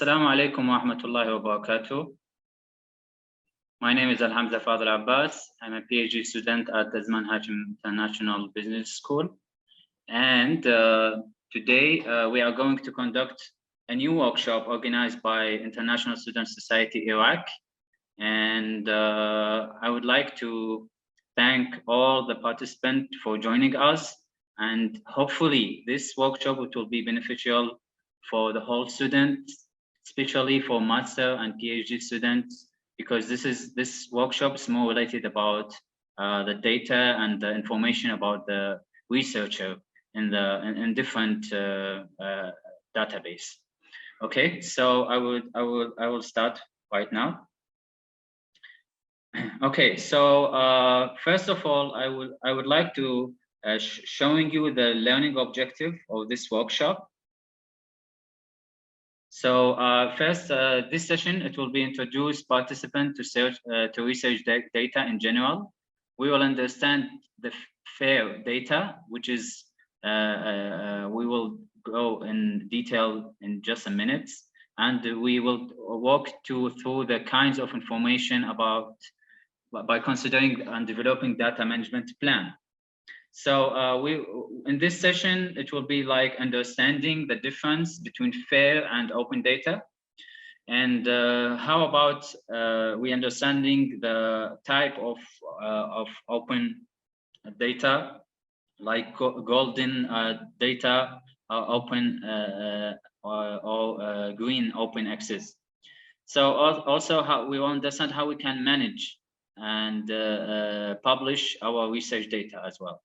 Assalamu alaikum wa rahmatullahi wa barakatuh. My name is Alhamza Fadl Abbas. I'm a PhD student at the Zman Hashim International Business School. And today we are going to conduct a new workshop organized by International Student Society Iraq. And I would like to thank all the participants for joining us. And hopefully this workshop will be beneficial for the whole students, especially for master and PhD students, because this workshop is more related about the data and the information about the researcher in different database. Okay, so I will start right now. Okay, so first of all, I would like to showing you the learning objective of this workshop. So first, this session, it will be introduce participant to research data in general. We will understand the FAIR data, which is, we will go in detail in just a minute. And we will walk through the kinds of information about, by considering and developing data management plan. So in this session, it will be like understanding the difference between FAIR and open data. And how about we understanding the type of open data, like golden data, open or green open access. So also how we will understand how we can manage and publish our research data as well.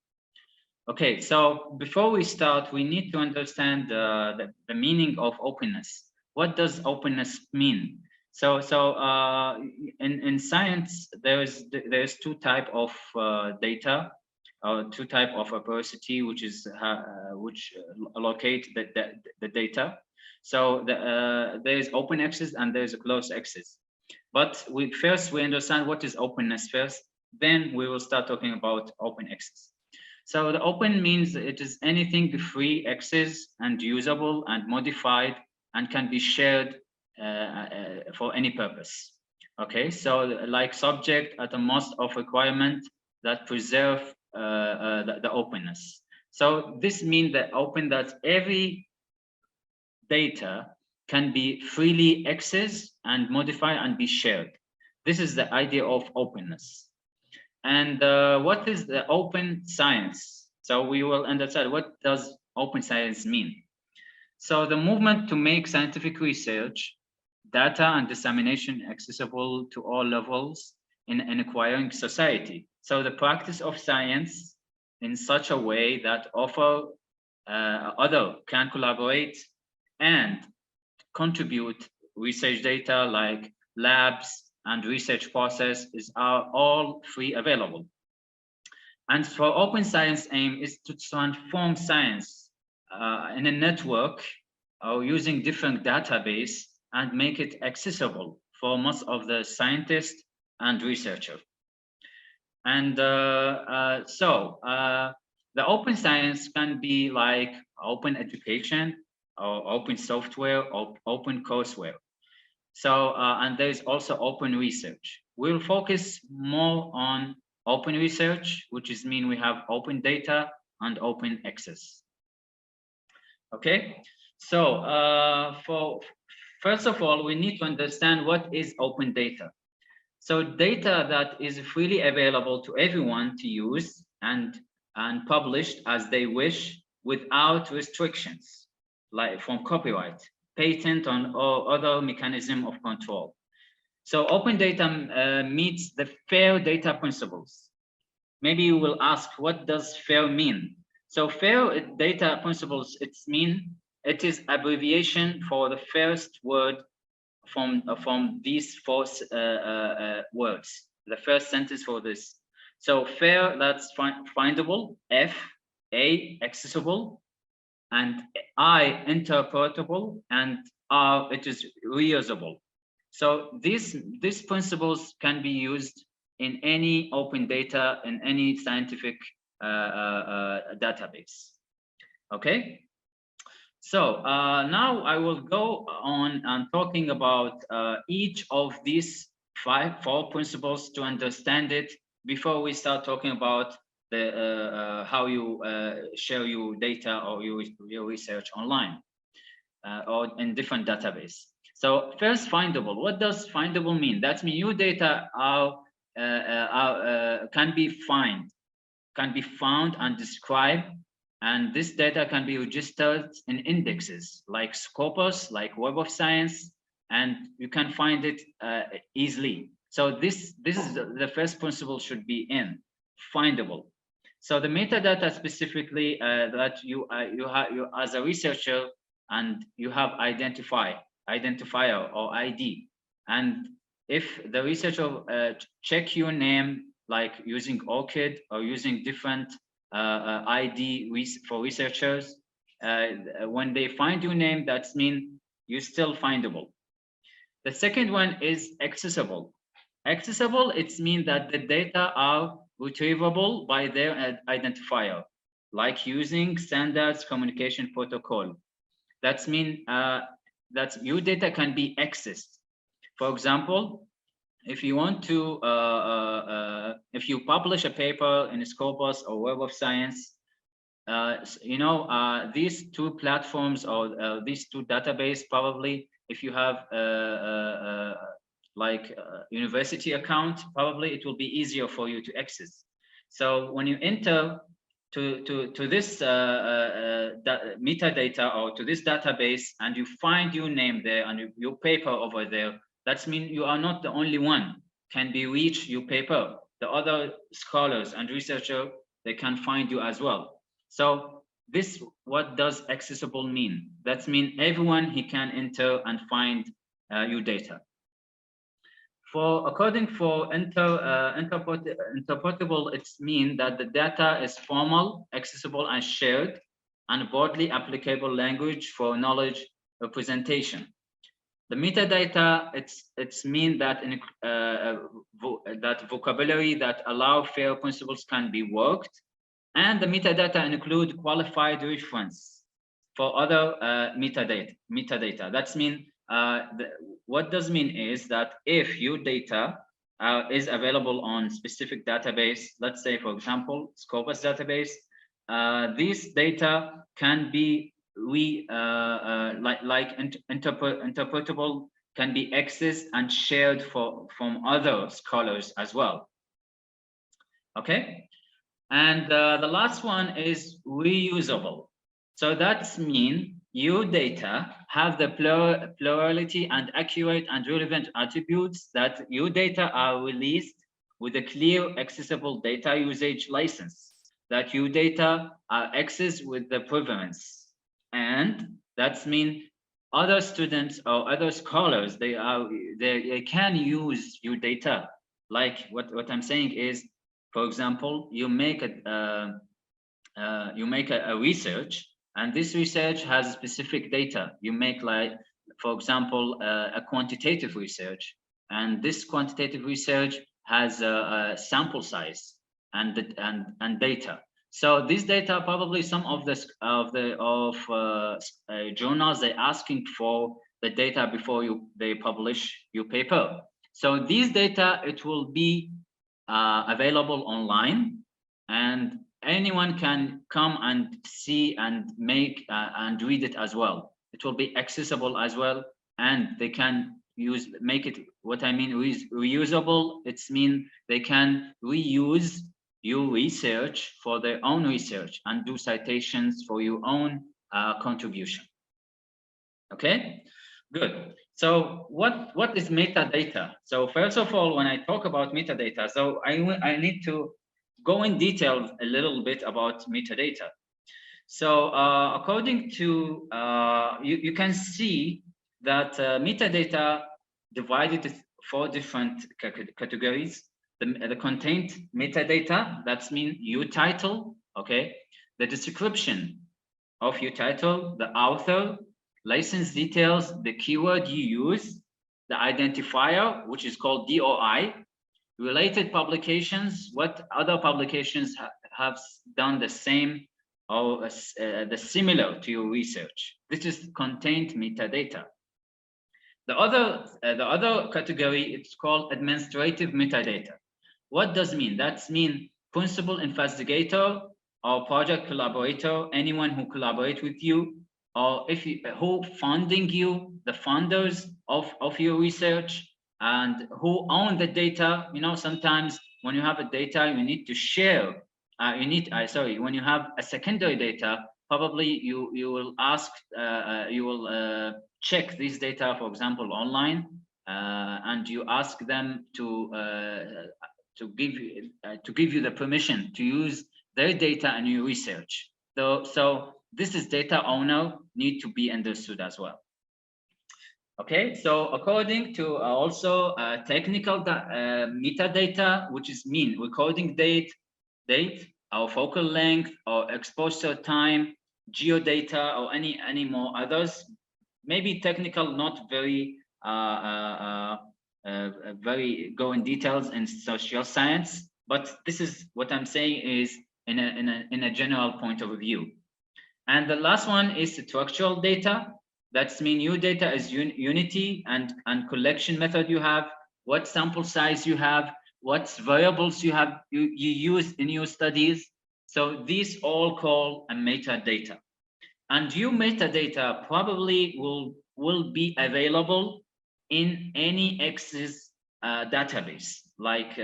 Okay, so before we start, we need to understand the meaning of openness. What does openness mean? So in science, there's two type of data, or two type of opacity, which is which allocate the data. So there is open access and there is a closed access. But first we understand what is openness first. Then we will start talking about open access. So the open means it is anything free access and usable and modified and can be shared for any purpose. Okay, so like subject at the most of requirement that preserve the openness. So this means that open, that every data can be freely accessed and modified and be shared. This is the idea of openness. And what is the open science? So we will understand what does open science mean. So the movement to make scientific research, data and dissemination accessible to all levels in an acquiring society. So the practice of science in such a way that other can collaborate and contribute research data like labs and research processes are all free available. And for open science aim is to transform science in a network or using different database and make it accessible for most of the scientists and researchers. And so the open science can be like open education or open software or open courseware. So, and there is also open research. We'll focus more on open research, which is mean we have open data and open access. Okay, so first of all, we need to understand what is open data. So data that is freely available to everyone to use and published as they wish without restrictions, like from copyright, patent, or other mechanism of control. So open data meets the FAIR data principles. Maybe you will ask, what does FAIR mean? So FAIR data principles, it is abbreviation for the first word from these four words. The first sentence for this. So FAIR, that's findable, F, A, accessible, and I, interpretable, and R, it is reusable. So these principles can be used in any open data, in any scientific database. Okay. So now I will go on and talking about each of these four principles to understand it before we start talking about the how you share your data or your research online or in different database. So first, findable. What does findable mean? That means your data can be found and described, and this data can be registered in indexes like Scopus, like Web of Science, and you can find it easily. So this is the first principle should be in findable. So the metadata specifically that you as a researcher, and you have identifier or ID, and if the researcher check your name like using ORCID or using different ID for researchers, when they find your name, that means you're still findable. The second one is accessible. Accessible, it means that the data are retrievable by their identifier, like using standards communication protocol. That means that your data can be accessed. For example, if you want to, if you publish a paper in Scopus or Web of Science, these two platforms or these two database, probably if you have like a university account, probably it will be easier for you to access. So when you enter to this metadata or to this database and you find your name there and your paper over there, that means you are not the only one can be reach your paper. The other scholars and researchers, they can find you as well. So this, what does accessible mean? That means everyone he can enter and find your data. According for interpretable, it's mean that the data is formal, accessible, and shared, and broadly applicable language for knowledge representation. The metadata, it's mean that that vocabulary that allow fair principles can be worked, and the metadata include qualified reference for other metadata. That's mean what does mean is that if your data is available on specific database, let's say for example Scopus database, this data can be interpretable, can be accessed and shared from other scholars as well. Okay, and the last one is reusable. So that's mean your data have the plurality and accurate and relevant attributes, that your data are released with a clear accessible data usage license, that your data are accessed with the preference, and that's mean other students or other scholars, they can use your data. Like what I'm saying is, for example, you make a research, and this research has specific data. You make, like, for example, a quantitative research, and this quantitative research has a sample size and data. So this data, probably some of journals, they're asking for the data before they publish your paper. So these data, it will be available online, and anyone can come and see and make and read it as well. It will be accessible as well, and they can make it, what I mean reusable, it's mean they can reuse your research for their own research and do citations for your own contribution. Okay, good. So what is metadata? So first of all, when I talk about metadata, so I need to go in detail a little bit about metadata. So according to, you can see that metadata divided 4 different categories. The content metadata, that's mean your title, okay? The description of your title, the author, license details, the keyword you use, the identifier, which is called DOI, related publications, what other publications have done the same or the similar to your research. This is contained metadata. The other category, it's called administrative metadata. What does it mean? That's mean principal investigator or project collaborator, anyone who collaborate with you, or if you, who funding you, the funders of your research, and who own the data. You know, sometimes when you have a data, you need to share. Sorry, when you have a secondary data, probably you will ask, you will check this data, for example, online, and you ask them to give you the permission to use their data in your research. So this is data owner need to be understood as well. Okay, so according to also technical metadata, which is mean recording date, our focal length, or exposure time, geodata, or any more others. Maybe technical, not very very go in details in social science, but this is what I'm saying is in a general point of view. And the last one is structural data. That's mean your data is unity and collection method you have, what sample size you have, what variables you have you use in your studies. So these all call a metadata. And your metadata probably will be available in any Access database, like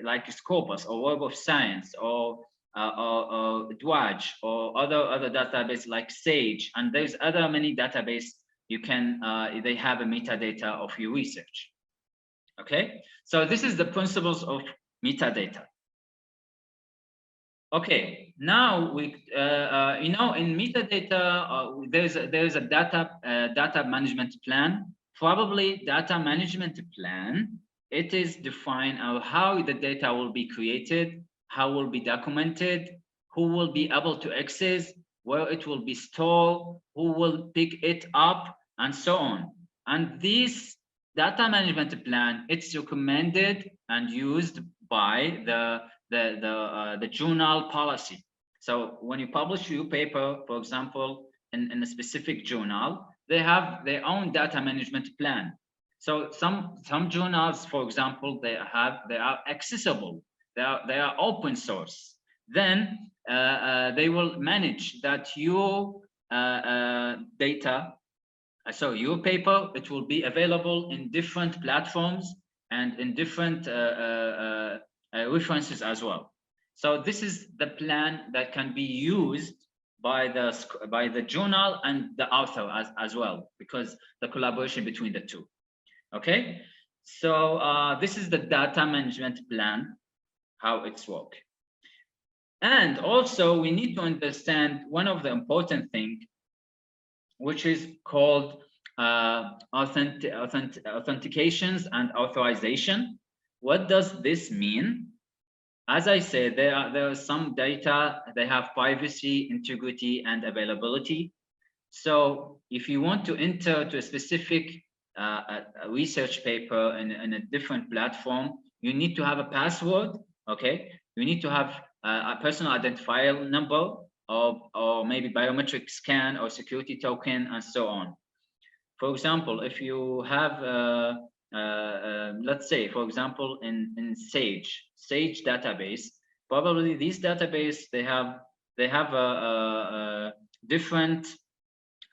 like Scopus or Web of Science or Dwaj or other database like Sage, and there's other many database you can they have a metadata of your research. Okay, so this is the principles of metadata. Okay, now we you know, in metadata there's a data management plan. Probably data management plan, it is defined how the data will be created, how will be documented, who will be able to access, where it will be stored, who will pick it up, and so on. And this data management plan, it's recommended and used by the journal policy. So when you publish your paper, for example, in a specific journal, they have their own data management plan. So some journals, for example, they are accessible, they are open source. Then they will manage that your data, so your paper, it will be available in different platforms and in different references as well. So this is the plan that can be used by the journal and the author as well, because the collaboration between the two. Okay, so this is the data management plan, how it's work. And also we need to understand one of the important thing, which is called authentications and authorization. What does this mean? As I said, there are some data, they have privacy, integrity, and availability. So if you want to enter to a specific research paper in a different platform, you need to have a password, okay? You need to have a personal identifier number, or maybe biometric scan or security token, and so on. For example, if you have let's say, for example, in Sage database, probably these database, they have a different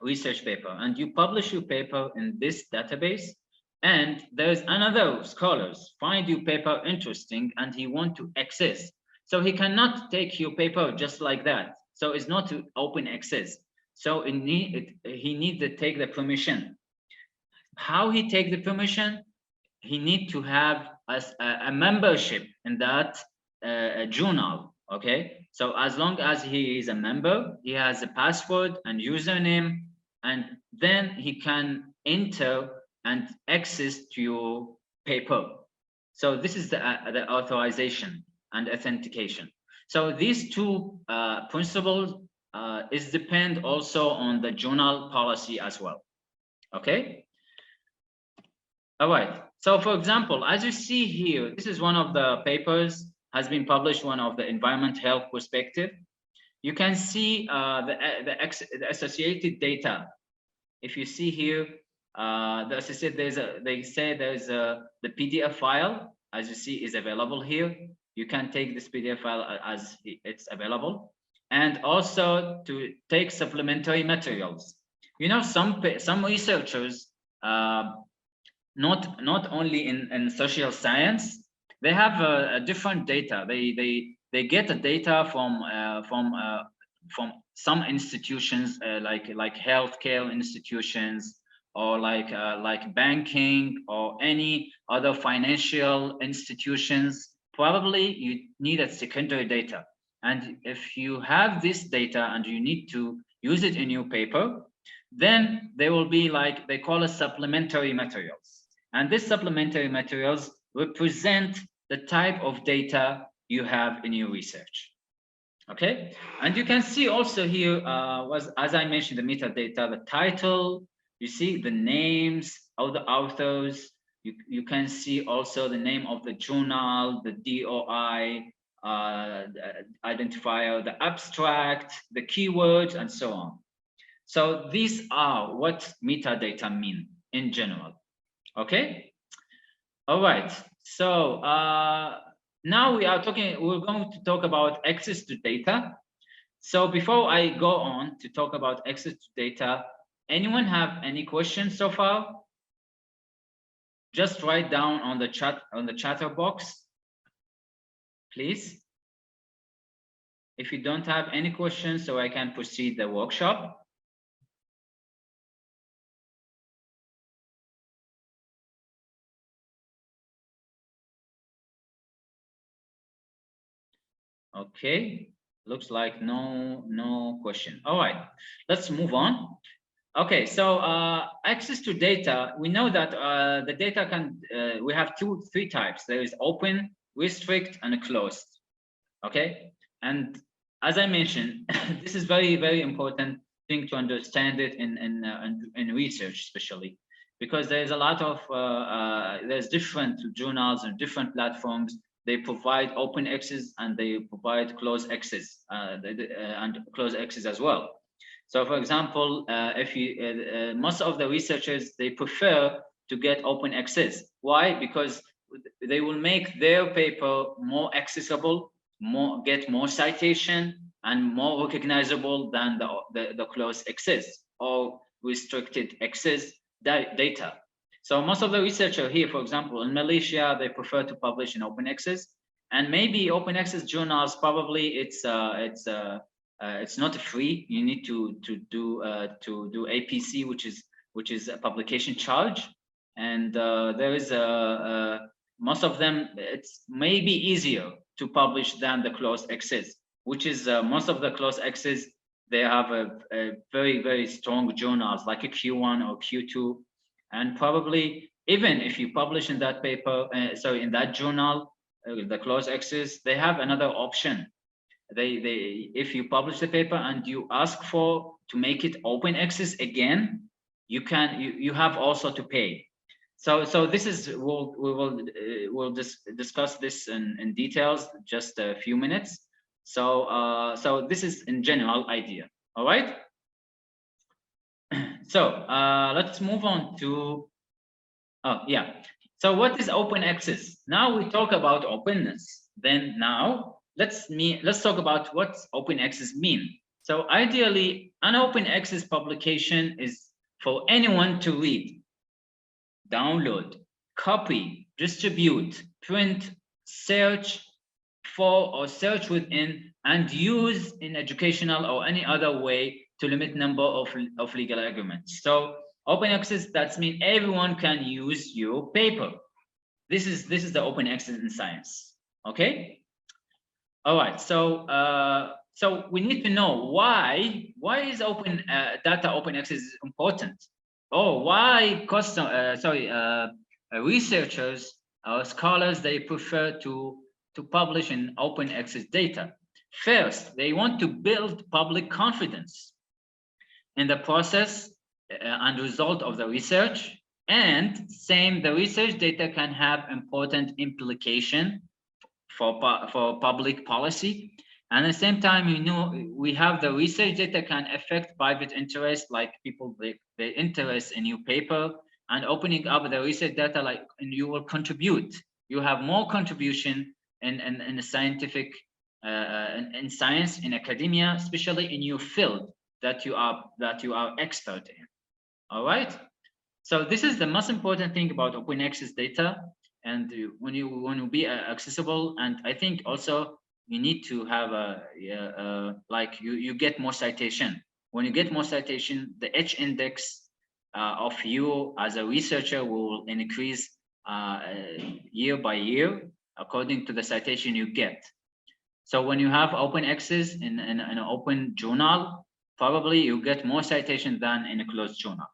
research paper, and you publish your paper in this database, and there's another scholars find your paper interesting and he want to access. So he cannot take your paper just like that. So it's not open access. So he need to take the permission. How he take the permission? He need to have a membership in that journal. Okay, so as long as he is a member, he has a password and username, and then he can enter and access to your paper. So this is the authorization and authentication. So these two principles is depend also on the journal policy as well. Okay. All right. So for example, as you see here, this is one of the papers has been published, one of the environment health perspective. you can see the associated data. If you see here, the associated, they say there's the PDF file, as you see, is available here. You can take this PDF file as it's available, and also to take supplementary materials. You know, some researchers, not only in social science, they have a different data. They get the data from some institutions, like healthcare institutions, or like banking or any other financial institutions. Probably you need a secondary data, and if you have this data and you need to use it in your paper, then they will be like, they call it supplementary materials. And these supplementary materials represent the type of data you have in your research. Okay, and you can see also here, as I mentioned, the metadata, the title, you see the names of the authors, you can see also the name of the journal, the DOI identifier, the abstract, the keywords, and so on. So these are what metadata mean in general. Okay. All right. So now we're going to talk about access to data. So before I go on to talk about access to data, anyone have any questions so far? Just write down on the chatter box, please. If you don't have any questions, so I can proceed the workshop. Okay, looks like no question. All right, let's move on. Okay, so access to data, we know that the data can, we have three types. There is open, restrict, and closed. Okay, and as I mentioned, this is very important thing to understand it in research, especially because there's a lot of there's different journals and different platforms. They provide open access and they provide closed access and closed access as well. So, for example, if you most of the researchers, they prefer to get open access. Why? Because they will make their paper more accessible, get more citation, and more recognizable than the closed access or restricted access data. So most of the researchers here, for example, in Malaysia, they prefer to publish in open access, and maybe open access journals, probably it's not free. You need to do APC, which is a publication charge, and there is most of them, it's maybe easier to publish than the closed access, which is most of the closed access, they have a very strong journals like a Q1 or Q2, and probably even if you publish in that paper, in that journal, the closed access, they have another option. If you publish the paper and you ask to make it open access again, you have also to pay. So this is, we'll discuss this in details just a few minutes. So this is in general idea. All right. So let's move on to, so what is open access? Now we talk about openness. Then now let's talk about what open access mean. So ideally, an open access publication is for anyone to read, download, copy, distribute, print, search for or search within, and use in educational or any other way to limit number of legal arguments. So open access, that means everyone can use your paper. This is the open access in science. Okay. All right. So we need to know why is open data open access important, or why researchers or scholars, they prefer to publish in open access data. First, they want to build public confidence in the process and result of the research, and the research data can have important implication for public policy, And at the same time, you know, we have the research data can affect private interest, like people, their interest in your paper, and opening up the research data, like, and you will contribute. You have more contribution in the scientific, in science, in academia, especially in your field that you are expert in. All right. So this is the most important thing about open access data, and when you want to be accessible, and I think also you need to have like you get more citation. When you get more citation, the H index of you as a researcher will increase year by year according to the citation you get. So when you have open access in an open journal, probably you get more citation than in a closed journal.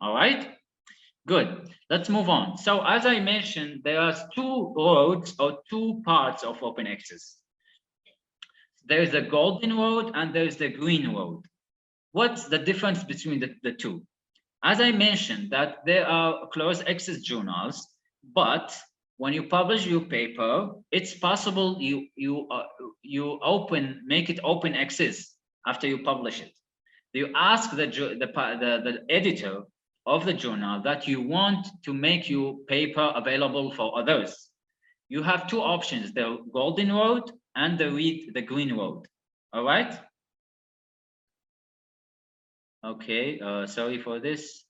All right. Good. Let's move on. So as I mentioned, there are two roads or two parts of open access. There's the golden road and there's the green road. What's the difference between the two? As I mentioned, that there are closed access journals, but when you publish your paper, it's possible you make it open access after you publish it. You ask the editor of the journal that you want to make your paper available for others. You have two options: the golden road and the green road. All right. Okay. Sorry for this.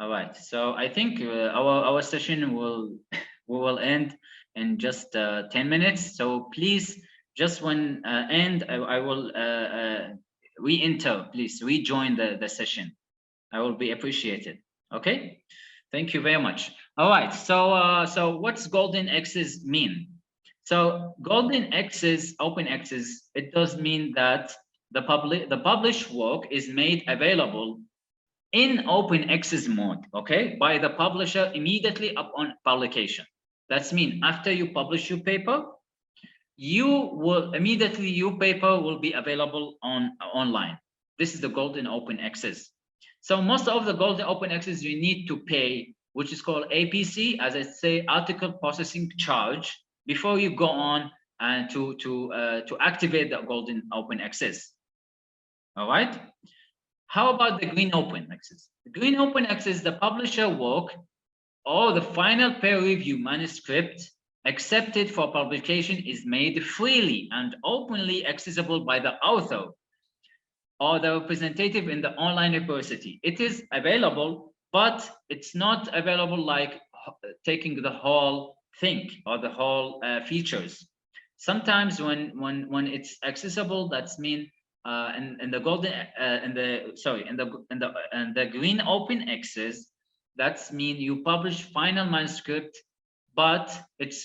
All right. So I think our session will end in just 10 minutes. So please, just when end, I will re-enter. Please rejoin the session. I will be appreciated. Okay, thank you very much. All right, so what's golden access mean? So golden access, open access, it does mean that the published work is made available in open access mode, okay, by the publisher immediately upon publication. That's mean after you publish your paper, your paper will be available online. This is the golden open access. So most of the golden open access you need to pay, which is called APC, as I say, article processing charge, before you go on and to activate the golden open access. All right. How about the green open access? The green open access, the publisher work or the final peer review manuscript accepted for publication is made freely and openly accessible by the author or the representative in the online repository. It is available, but it's not available like taking the whole thing or the whole features. Sometimes when it's accessible, that's mean in the golden in the green open access, that's mean you publish final manuscript, but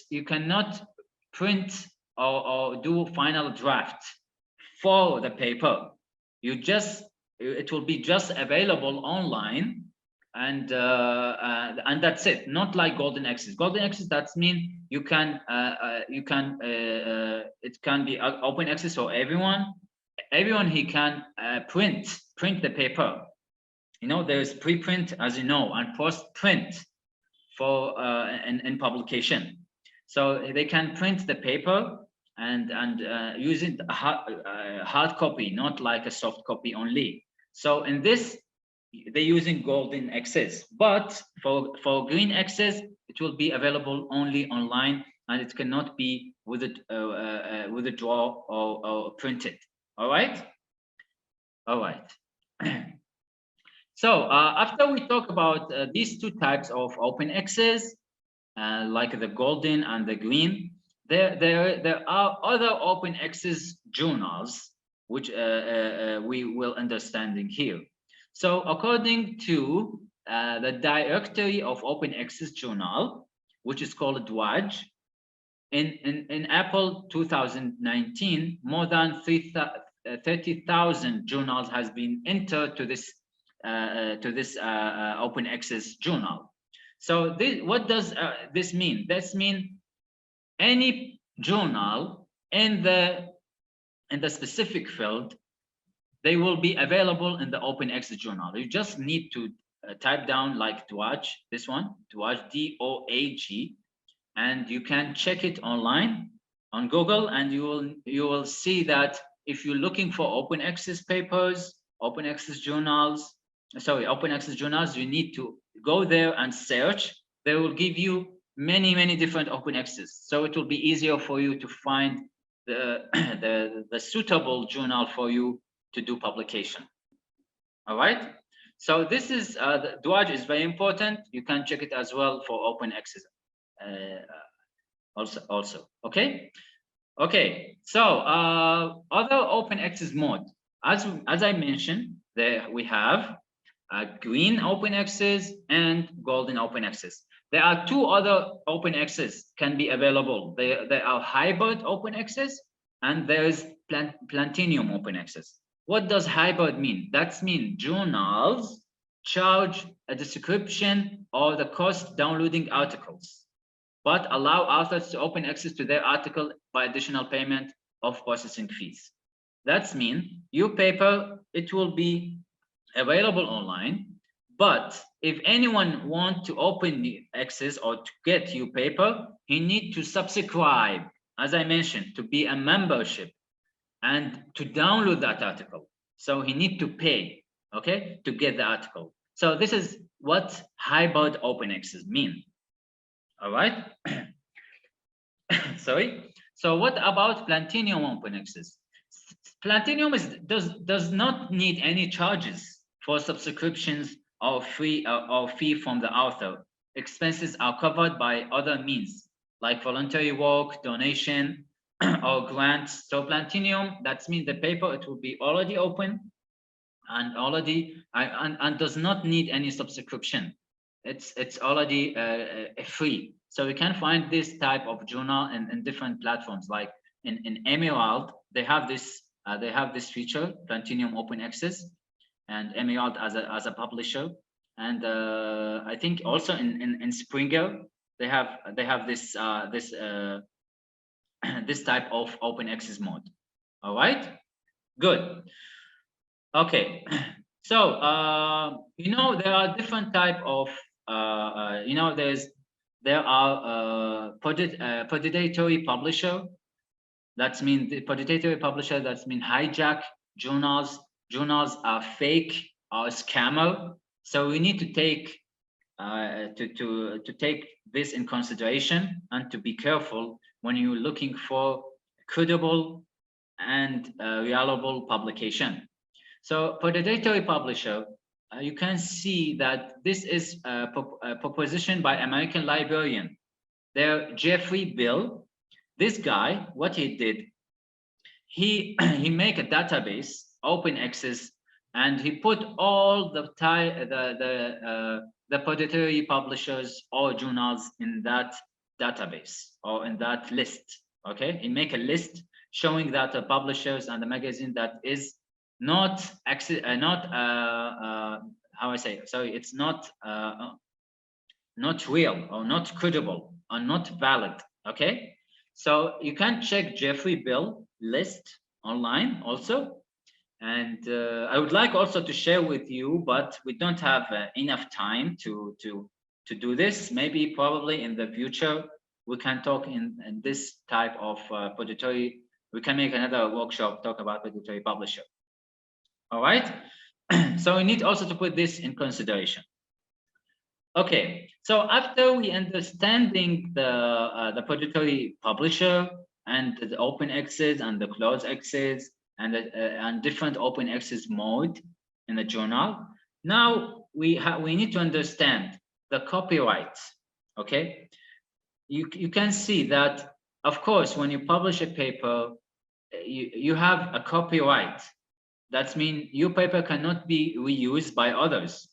you cannot print or do final draft for the paper. It will be just available online, and that's it. Not like golden access. Golden access, that's mean it can be open access for everyone. Everyone he can print the paper. You know, there's preprint, as you know, and post print for in publication. So they can print the paper and use it hard copy, not like a soft copy only. So in this, they're using golden access, but for green access, it will be available only online, and it cannot be withdraw or printed. All right. All right. So after we talk about these two types of open access, like the golden and the green, there are other open access journals which we will understanding here. So according to the Directory of Open Access Journal, which is called DWAJ, in April 2019, more than 30,000 journals has been entered to this open access journal. So what does this mean? This means any journal in the specific field, they will be available in the open access journal. You just need to type down like DWAJ, this one, DWAJ, DOAG, and you can check it online on Google, and you will see that if you're looking for open access papers, open access journals, you need to go there and search. They will give you many different open access, so it will be easier for you to find the the suitable journal for you to do publication. All right. So this is the Dwaj is very important. You can check it as well for open access. Also. Okay. Okay. So other open access mode, as I mentioned, there we have green open access and golden open access. There are two other open access can be available. There are hybrid open access, and there's platinum open access. What does hybrid mean? That means journals charge a description or the cost downloading articles, but allow authors to open access to their article by additional payment of processing fees. That means your paper, it will be available online, but if anyone wants to open the access or to get your paper, he need to subscribe, as I mentioned, to be a membership and to download that article. So he need to pay, okay, to get the article. So this is what hybrid open access mean. All right. Sorry. So what about platinum open access? Platinum does not need any charges for subscriptions or fee from the author. Expenses are covered by other means like voluntary work, donation, or grants. So platinum, that means the paper, it will be already open and already and does not need any subscription. It's already free. So you can find this type of journal in different platforms, like in Emerald. They have this feature, platinum open access, and Emerald as a publisher. And I think also in Springer they have this this type of open access mode. All right, good. Okay, so there are different type of there are predatory publisher. That means the predatory publisher. That means hijack journals. Journals are fake or scammer. So we need to take to take this in consideration and to be careful when you're looking for credible and reliable publication. So predatory publisher, you can see that this is a proposition by American librarian. There, Jeffrey Bill. This guy, what he did, he make a database, open access, and he put all the predatory publishers or journals in that database or in that list. Okay, he make a list showing that the publishers and the magazine that is not how I say, sorry, it's not real or not credible or not valid. Okay, so you can check Jeffrey Bill list online also. And I would like also to share with you, but we don't have enough time to do this. Maybe probably in the future we can talk in this type of predatory. We can make another workshop talk about predatory publisher. All right. So we need also to put this in consideration. Okay. So after we understanding the predatory publisher and the open access and the closed access and different open access mode in the journal, now we need to understand the copyright. Okay. You can see that, of course, when you publish a paper, you have a copyright. That means your paper cannot be reused by others.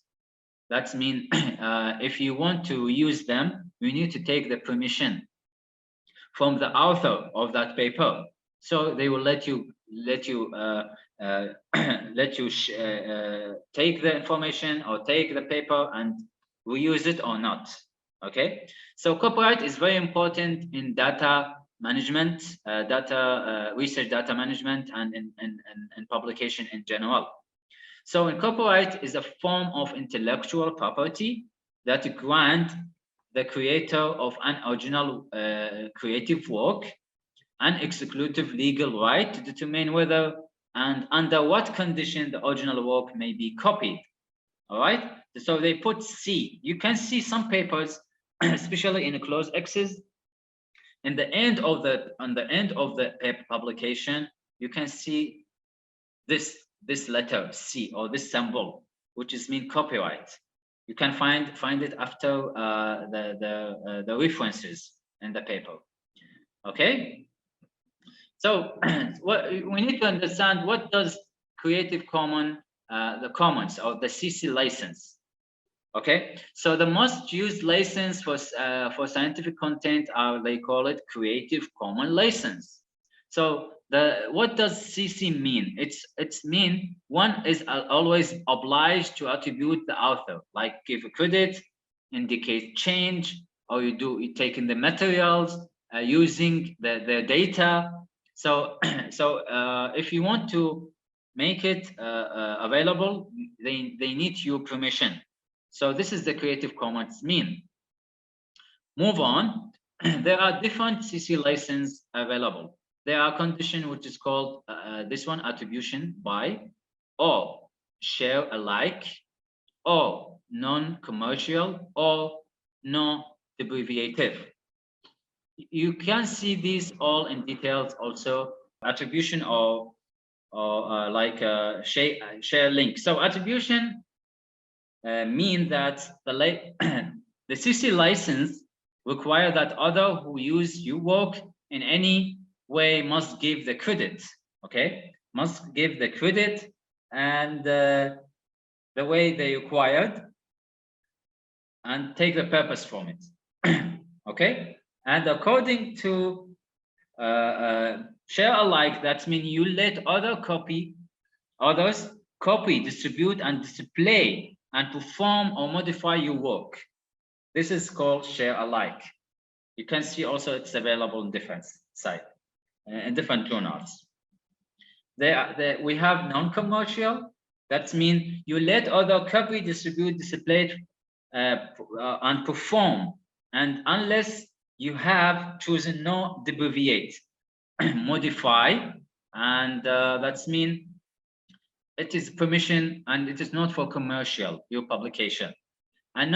That means if you want to reuse them, you need to take the permission from the author of that paper. So they will let you take the information or take the paper and reuse it or not. Okay, so copyright is very important in data management, research data management, and in publication in general. So copyright is a form of intellectual property that grant the creator of an original creative work an exclusive legal right to determine whether and under what condition the original work may be copied. All right, so they put C. You can see some papers, especially in a closed access, in the end of the paper publication, you can see this letter C, or this symbol, which is mean copyright. You can find it after the references in the paper. Okay, so what we need to understand, what does Creative Commons, the Commons, or the CC license? Okay, so the most used license for scientific content are, they call it Creative Commons license. So what does CC mean? It's mean one is always obliged to attribute the author, like give a credit, indicate change, or you take in the materials using the data. So if you want to make it available, they need your permission. So this is the Creative Commons mean. Move on. There are different CC license available. There are condition which is called this one, attribution by, or share alike, or non-commercial, or non-derivative. You can see these all in details also. Attribution or like share link. So attribution mean that the CC license require that other who use your work in any way must give the credit. Okay, must give the credit and the way they required, and take the purpose from it. Okay, and according to share alike, that means you let others copy, distribute, and display and perform or modify your work. This is called share alike. You can see also it's available in different sites, in different journals. We have non-commercial. That means you let other copy, distribute, display, and perform, and unless you have chosen no deviate, modify, and that's mean it is permission and it is not for commercial, your publication. And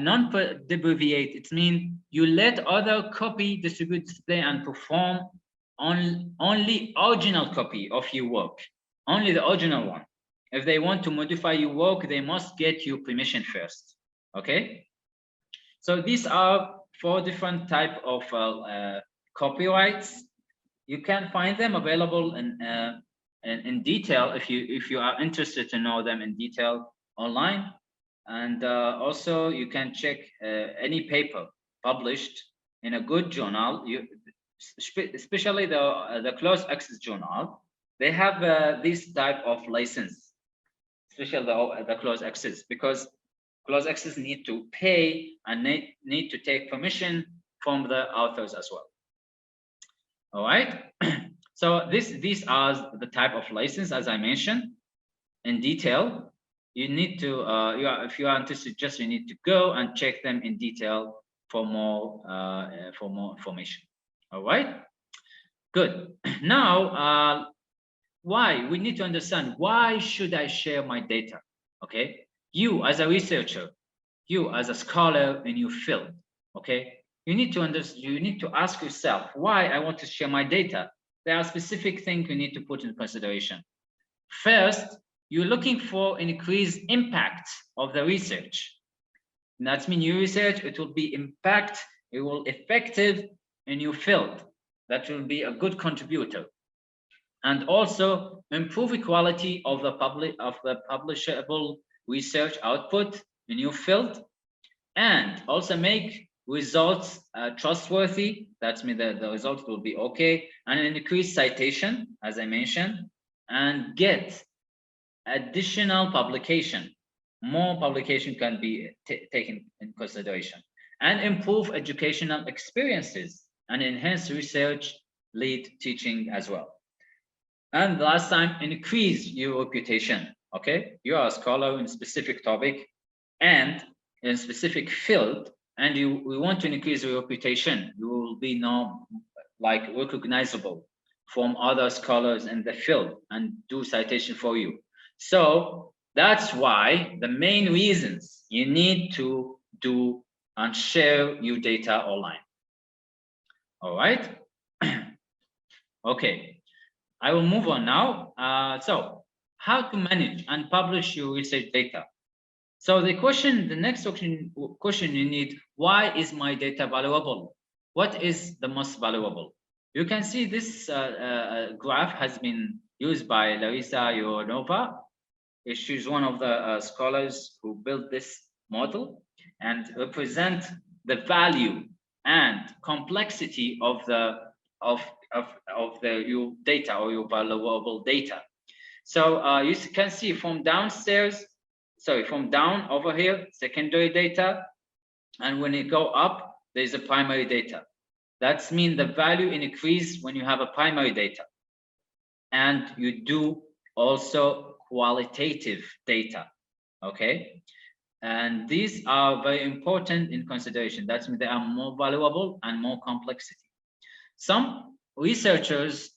non-deviate, it means you let other copy, distribute, display, and perform on only original copy of your work, only the original one. If they want to modify your work, they must get your permission first. Okay, so these are 4 different type of copyrights. You can find them available in detail if you are interested to know them in detail online. And also you can check any paper published in a good journal, especially the closed access journal. They have this type of license, especially the closed access, because closed access need to pay and need to take permission from the authors as well. All right. So these are the type of license, as I mentioned in detail. You need to if you are interested, you need to go and check them in detail for more information. All right, good. Now why we need to understand, why should I share my data? Okay, you as a researcher, you as a scholar in your field, okay, you need to understand, you need to ask yourself why I want to share my data. There are specific things you need to put in consideration. First, you're looking for an increased impact of the research. And that means your research, it will be impact, it will effective in your field. That will be a good contributor. And also improve the quality of the publishable research output in your field, and also make results trustworthy. That means that the results will be okay, and increase citation, as I mentioned, and get additional publication. More publication can be taken in consideration, and improve educational experiences and enhance research lead teaching as well. And last time, increase your reputation. Okay, you are a scholar in a specific topic and in a specific field, and we want to increase your reputation. You will be known like recognizable from other scholars in the field and do citation for you. So that's why the main reasons you need to do and share your data online. All right. Okay, I will move on now. So how to manage and publish your research data? So the next question you need, why is my data valuable? What is the most valuable? You can see this graph has been used by Larissa Yoronova. She's one of the scholars who built this model and represent the value and complexity of your data or your valuable data. So you can see from downstairs, from down over here, secondary data, and when you go up, there's a primary data. That's mean the value increase when you have a primary data, and you do also qualitative data. Okay, and these are very important in consideration. That's mean they are more valuable and more complexity. Some researchers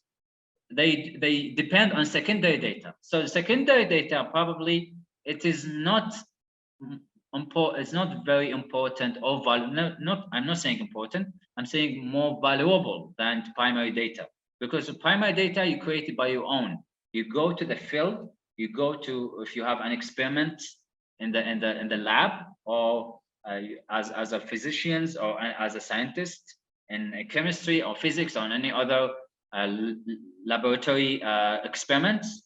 they depend on secondary data. So secondary data probably it is not important. It's not very important or valuable. No, I'm not saying important. I'm saying more valuable than primary data, because the primary data you created by your own. You go to the field. You go to, if you have an experiment in the lab, or as a physician or as a scientist in chemistry or physics or any other laboratory experiments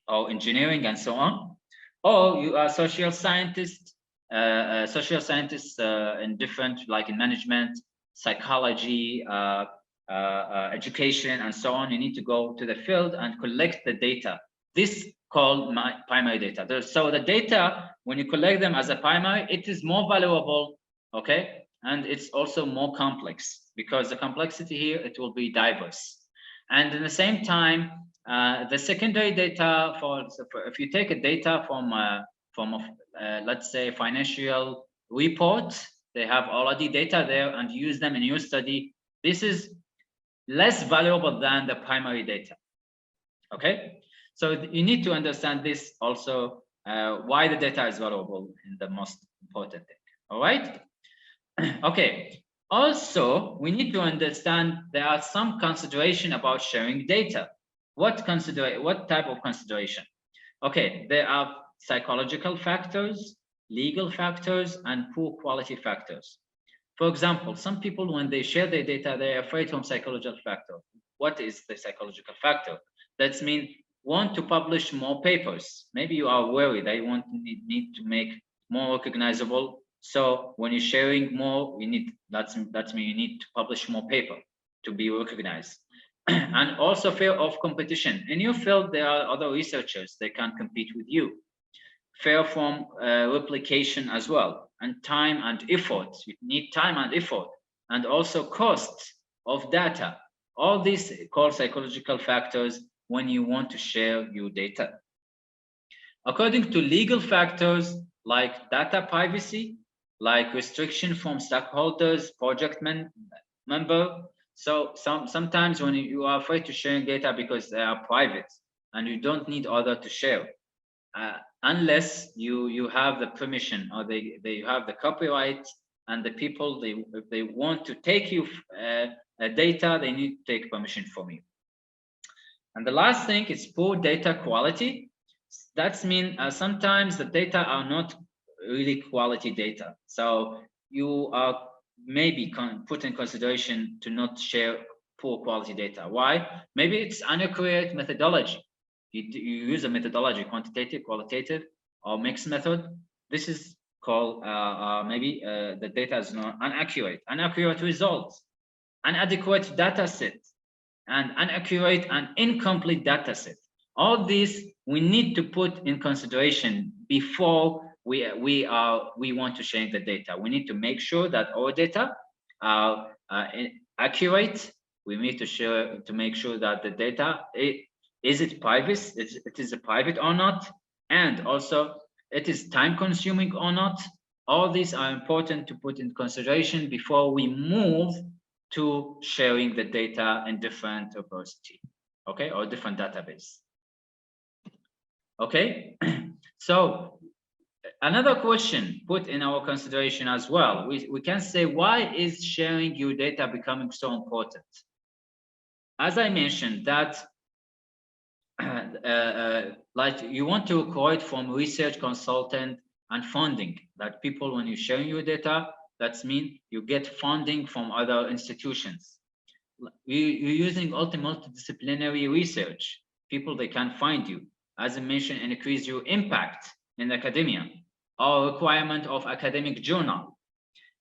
or engineering and so on, or you are social scientists in different, like in management, psychology, education, and so on. You need to go to the field and collect the data. This called primary data. So the data, when you collect them as a primary, it is more valuable, okay, and it's also more complex, because the complexity here, it will be diverse. And at the same time, the secondary data, if you take a data from let's say financial report, they have already data there and use them in your study. This is less valuable than the primary data. Okay, so you need to understand this also, why the data is valuable in the most important thing. All right. Okay. Also, we need to understand there are some consideration about sharing data. What type of consideration? Okay, there are psychological factors, legal factors, and poor quality factors. For example, some people, when they share their data, they're afraid from psychological factor. What is the psychological factor? That's mean want to publish more papers. Maybe you are worried. I need to make more recognizable. So when you're sharing more, you need that's mean you need to publish more paper to be recognized. And also fear of competition. In your field, there are other researchers, they can compete with you. Fear from replication as well, and time and effort. You need time and effort, and also cost of data. All these called psychological factors when you want to share your data. According to legal factors like data privacy, like restriction from stockholders, project member. So sometimes when you are afraid to share data because they are private and you don't need other to share, unless you have the permission, or they have the copyright, and the people if they want to take you data, they need to take permission from you. And the last thing is poor data quality. That's mean sometimes the data are not really quality data. So you are maybe put in consideration to not share poor quality data. Why? Maybe it's inaccurate methodology. You use a methodology, quantitative, qualitative, or mixed method. This is called maybe the data is not inaccurate results, inadequate data set, and inaccurate and incomplete data set. All these we need to put in consideration before we want to share the data. We need to make sure that our data are accurate. We need to make sure that the data is it private? It is private or not, and also it is time consuming or not. All these are important to put in consideration before we move to sharing the data in different repository, okay, or different database. Okay, so another question put in our consideration as well, we can say, why is sharing your data becoming so important? As I mentioned that like you want to acquire from research consultant and funding, that people, when you're sharing your data, that's mean you get funding from other institutions. You're using multidisciplinary research, people, they can find you, as I mentioned, and increase your impact in academia, or requirement of academic journal,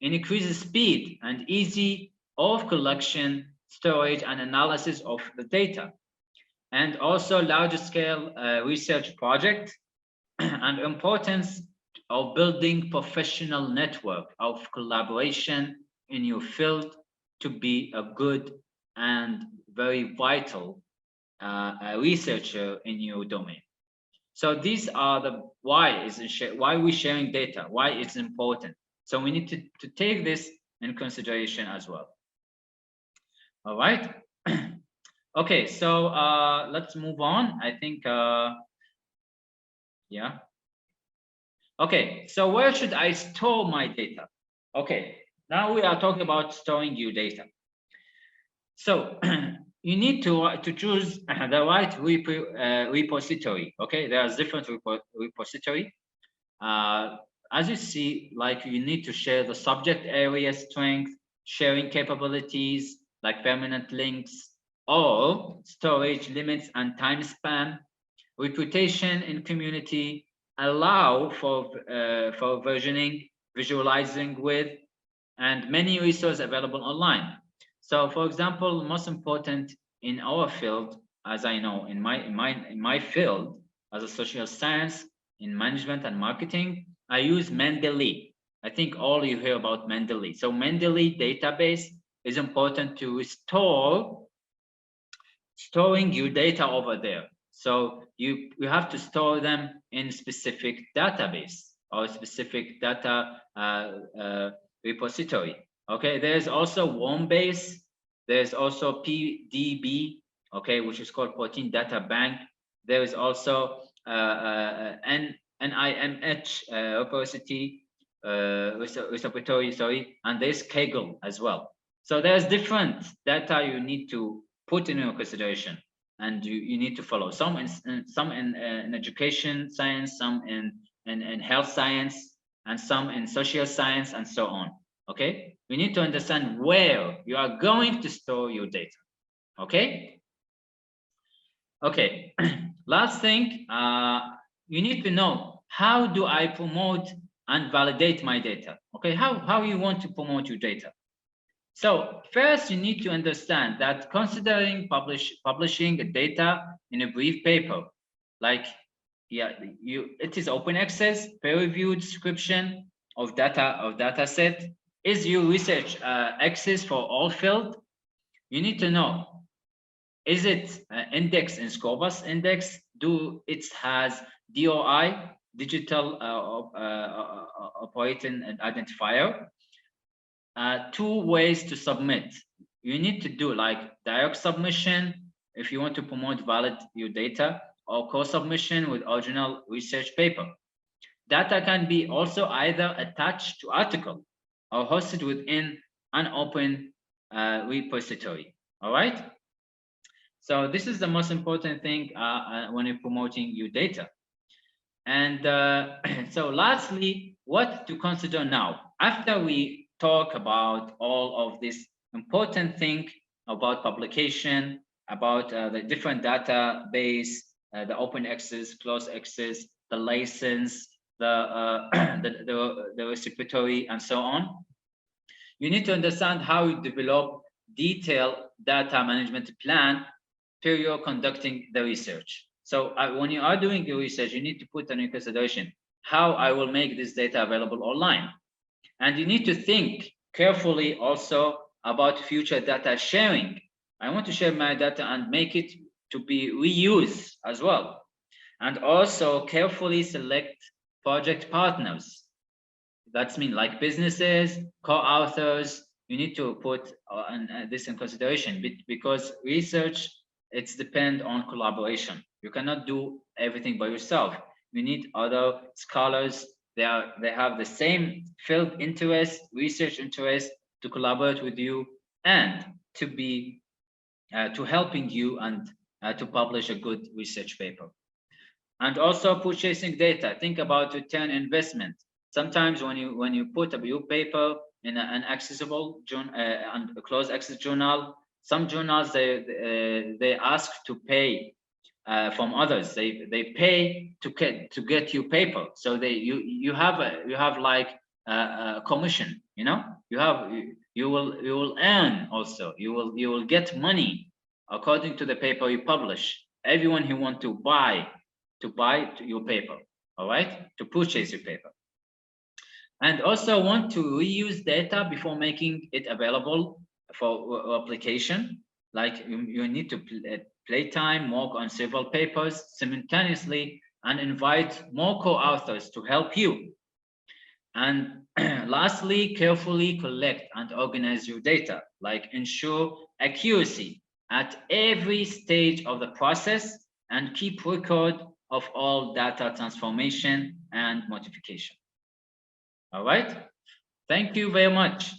and increases speed and easy of collection, storage, and analysis of the data, and also large scale research project and importance of building professional network of collaboration in your field to be a good and very vital researcher in your domain. So these are the why we're sharing data, why it's important. So we need to take this in consideration as well. All right. Okay, so let's move on. I think yeah. Okay, so where should I store my data? Okay, now we are talking about storing your data. So you need to choose the right repository. Okay, there are different repository. As you see, like you need to share the subject area strength, sharing capabilities like permanent links, or storage limits and time span, reputation in community, allow for versioning, visualizing with, and many resources available online. So, for example, most important in our field, as I know, in my field as a social science in management and marketing, I use Mendeley. I think all you hear about Mendeley. So Mendeley database is important to storing your data over there. So you have to store them in specific database or specific data repository. Okay, there's also Wormbase, there's also PDB, okay, which is called Protein Data Bank. There is also NIMH repository, sorry, and there's Kaggle as well. So there's different data you need to put in your consideration, and you need to follow some in education science, some in health science, and some in social science, and so on. Okay, you need to understand where you are going to store your data. Okay. Okay. Last thing, you need to know, how do I promote and validate my data? Okay, how you want to promote your data? So first, you need to understand that considering publishing data in a brief paper, like it is open access, peer-reviewed description of data set, is your research access for all field. You need to know, is it indexed in Scopus index? It has DOI, digital operating identifier? Two ways to submit. You need to do like direct submission if you want to promote valid your data, or co-submission with original research paper. Data can be also either attached to article or hosted within an open repository. All right. So this is the most important thing when you're promoting your data. And so lastly, what to consider now after we talk about all of this important thing about publication, about the different database, the open access, closed access, the license, the repository, and so on. You need to understand how you develop detailed data management plan per you're conducting the research. So when you are doing the research, you need to put in consideration how I will make this data available online. And you need to think carefully also about future data sharing. I want to share my data and make it to be reused as well. And also carefully select project partners. That's mean like businesses, co-authors. you need to put this in consideration, because research, it's depend on collaboration. You cannot do everything by yourself. You need other scholars. They have the same field interest, research interest, to collaborate with you and to be to helping you and to publish a good research paper. And also purchasing data. Think about return investment. Sometimes when you put your paper in an accessible and a closed access journal, some journals they ask to pay from others. They pay to get your paper. So you have like a commission. You know, you will earn also. You will get money according to the paper you publish. Everyone who want to buy your paper, all right, to purchase your paper. And also want to reuse data before making it available for application. Like you need to play time, work on several papers simultaneously, and invite more co-authors to help you. And lastly, carefully collect and organize your data, like ensure accuracy at every stage of the process, and keep record of all data transformation and modification. All right. Thank you very much.